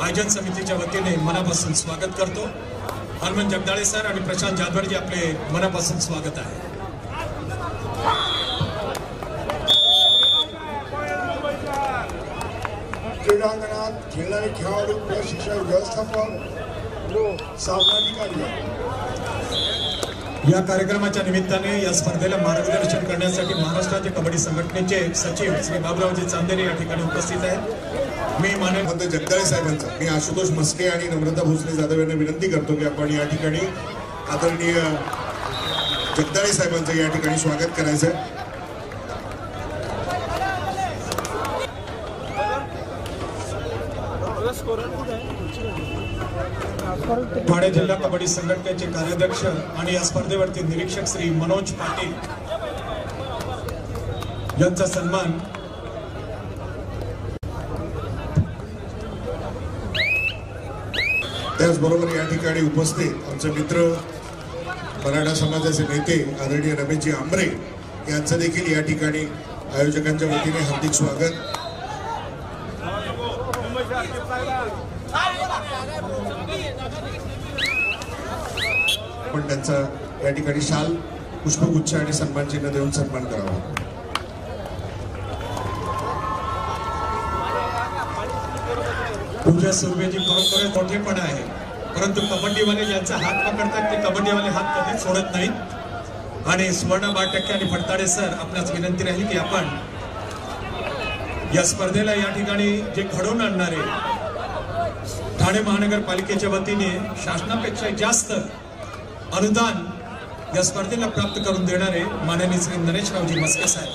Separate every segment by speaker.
Speaker 1: आयोजन समितीच्या वतीने मनापासून स्वागत करतो। हनुमान जगदाळे सर आणि प्रशांत जाधवजी आपले मनापासून स्वागत आहे।
Speaker 2: क्रीडांगणात खेळणारे खेळाडू, प्रशिक्षक, व्यवस्थापक, सामनाधिकारी
Speaker 1: या कार्यक्रमाच्या निमित्ताने या स्पर्धेला मार्गदर्शन करण्यासाठी महाराष्ट्र कबड्डी संघटनेचे सचिव श्री बाबूरावजी चांदेरे या ठिकाणी उपस्थित आहेत। मी माननीय
Speaker 2: जगदाळे साहेबांचा, मी आशुतोष मस्के आणि नम्रता भोसले जाधव यांना विनंती करतो की आपण या ठिकाणी आदरणीय जगदाळे साहेबांचं या ठिकाणी स्वागत करायचं आहे।
Speaker 1: ठाणे जिल्हा कबड्डी संघटनेचे कार्याध्यक्ष आणि या स्पर्धेवरती निरीक्षक श्री मनोज पाटील यांचा सन्मान
Speaker 2: त्याचबरोबर या ठिकाणी उपस्थित आमचे मित्र मराठा समाजाचे नेते आदरणीय रमेशजी आंबरे यांचं देखील या ठिकाणी आयोजकांच्या वतीने हार्दिक स्वागत। पण त्यांचा या ठिकाणी शाल, पुष्पगुच्छ आणि सन्मान चिन्ह देऊन सन्मान करावा।
Speaker 1: पूजा सुर्वेजी खरोखर मोठेपणा आहे, परंतु कबड्डीवाले ज्यांचा हात पकडतात ते कबड्डीवाले हात कधीच सोडत नाहीत। आणि सुवर्ण 12% आणि फडताडे सर आपल्याच विनंती राहील की आपण या स्पर्धेला या ठिकाणी जे घडवून आणणारे ठाणे महानगरपालिकेच्या वतीने शासनापेक्षा जास्त अनुदान या स्पर्धेला प्राप्त करून देणारे माननीय श्री नरेशरावजी मस्के साहेब,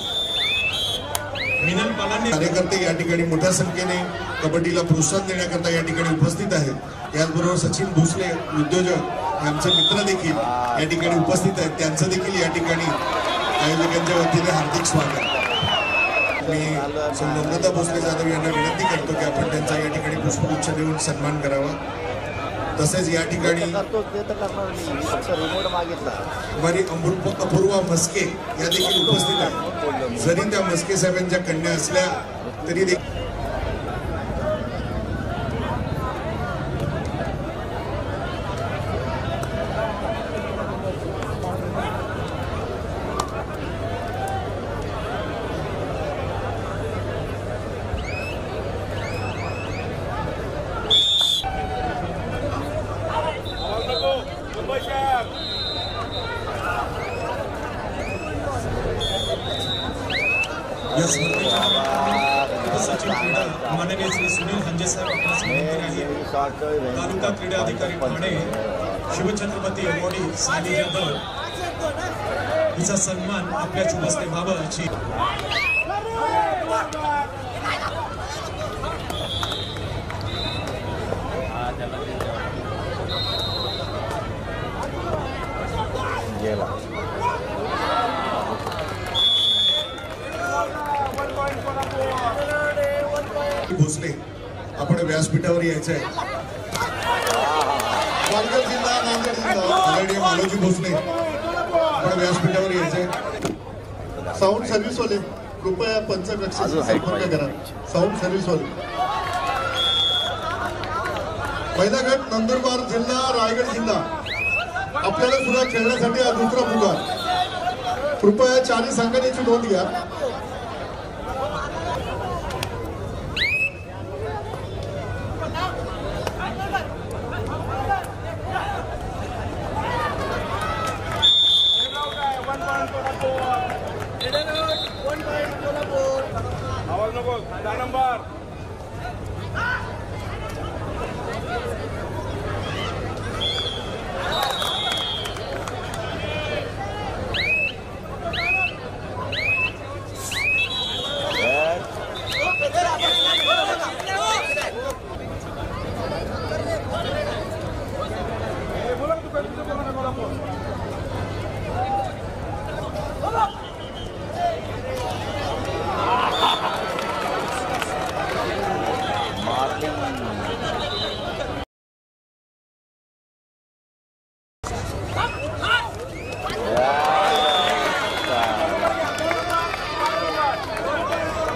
Speaker 1: मिनल पालांनी
Speaker 2: कार्यकर्ते या ठिकाणी मोठ्या संख्येने कबड्डीला प्रोत्साहन देण्याकरता या ठिकाणी उपस्थित आहेत। याचबरोबर सचिन भोसले उद्योजक आमचे मित्र देखील या ठिकाणी उपस्थित आहेत, त्यांचं देखील या ठिकाणी आयोजकांच्या वतीने हार्दिक स्वागत। मी नम्रता भोसले जाधव यांना विनंती करतो की आपण त्यांचा या ठिकाणी पुष्पगुच्छ देऊन सन्मान करावा। तसेच या ठिकाणी अपूर्वा मस्के या देखील उपस्थित आहेत। जरी त्या मस्के साहेबांच्या कन्या असल्या तरी देखील
Speaker 1: या स्पर्धेच्या सचिव क्रीडा माननीय श्री सुनील हंजे साहेब आपणास विनंती आहे। तालुका क्रीडा अधिकारी ठाणे शिवछत्रपती अवॉर्डी साली यादव हिचा सन्मान आपल्या शुभ हस्ते व्हावा अशी
Speaker 2: भोसले आपण व्यासपीठावर यायचं आहे। पालघर जिल्हा, नांदेड जिल्हा आदरणीय मालोजी भोसले आपण व्यासपीठावर यायचं आहे। साऊंड सर्व्हिस वाले कृपया पंचकक्षाशी संपर्क करा। साऊंड सर्व्हिस वाले पहिला गट नंदुरबार जिल्हा, रायगड जिल्हा आपल्याला सुद्धा खेळण्यासाठी हा दुसरा पुकार। कृपया 40 अंकांची नोंद घ्या।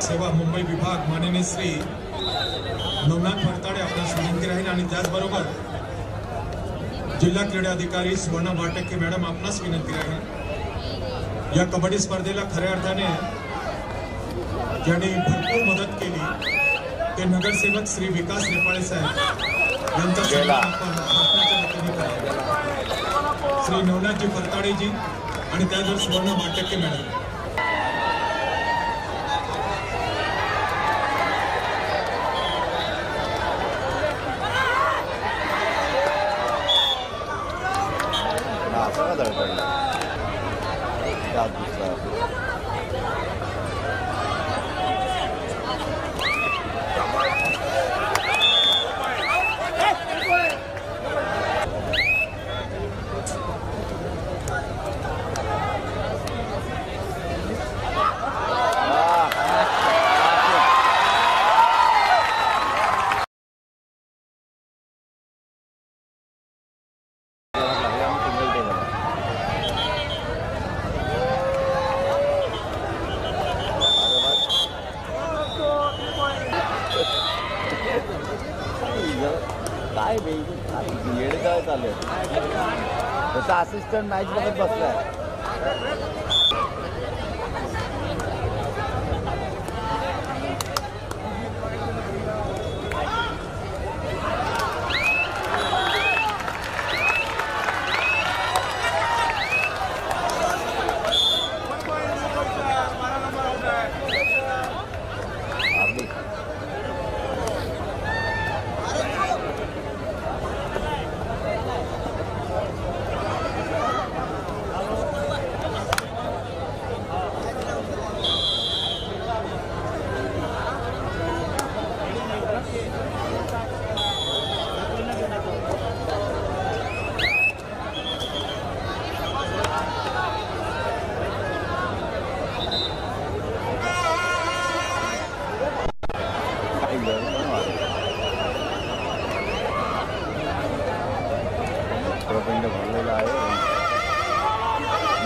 Speaker 1: सेवा मुंबई विभाग माननीय श्री नवनाथ फरताडे आपल्यास विनंती राहील आणि त्याचबरोबर जिल्हा क्रीडा अधिकारी सुवर्ण बाटक्के मॅडम आपणास विनंती राहील या कबड्डी स्पर्धेला खऱ्या अर्थाने ज्यांनी भरपूर मदत केली ते नगरसेवक श्री विकास नेपाळे साहेब यांचा सन्मान आपण भाषणाच्या वतीने करूया. श्री नवनाथजी फरताडेजी आणि त्याचबरोबर सुवर्ण बाटक्के मॅडम.
Speaker 3: त्याचा असिस्टंट मॅच बघत बसलाय. मूत्रपिंड भरलेला आहे.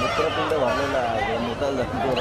Speaker 3: मूत्रपिंड भरलेला आहे. मोठा जंतू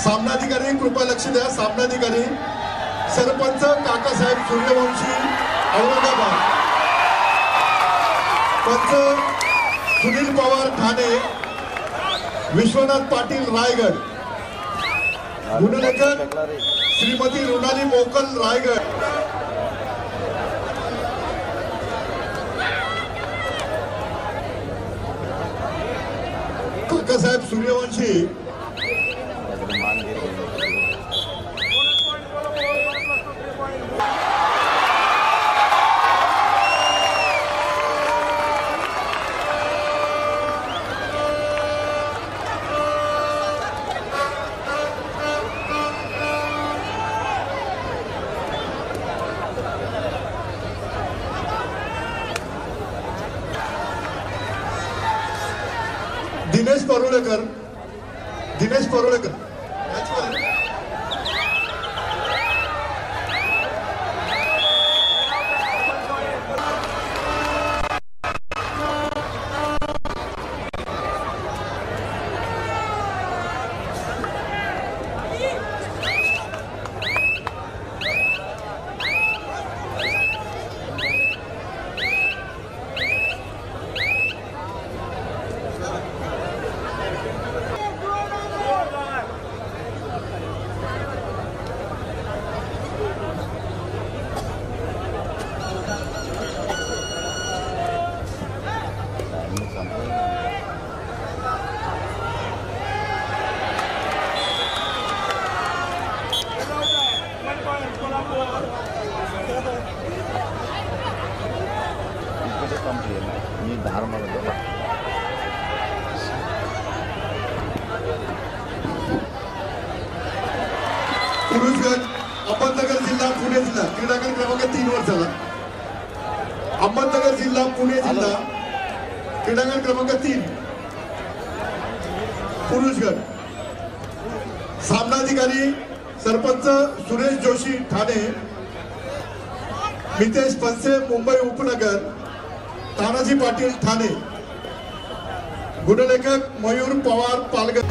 Speaker 2: सामनाधिकारी कृपया लक्ष द्या. सामनाधिकारी सरपंच काकासाहेब सूर्यवंशी औरंगाबाद, पंच सुनील पवार ठाणे, विश्वनाथ पाटील रायगड, गुणलेखक श्रीमती रुणाली मोकल रायगड. काकासाहेब सूर्यवंशी दिनेश परुळेकर
Speaker 3: मी धार म्हणतो
Speaker 2: पुरुष गट अहमदनगर जिल्हा पुणे जिल्हा क्रीडांगण क्रमांक 3 वर चला. अहमदनगर जिल्हा पुणे जिल्हा क्रीडांगण क्रमांक 3 पुरुष गट. सामनाधिकारी सरपंच सुरेश जोशी ठाणे, मितेश पंसे मुंबई उपनगर, तानाजी पाटील ठाणे, गुणलेखक मयूर पवार पालघर.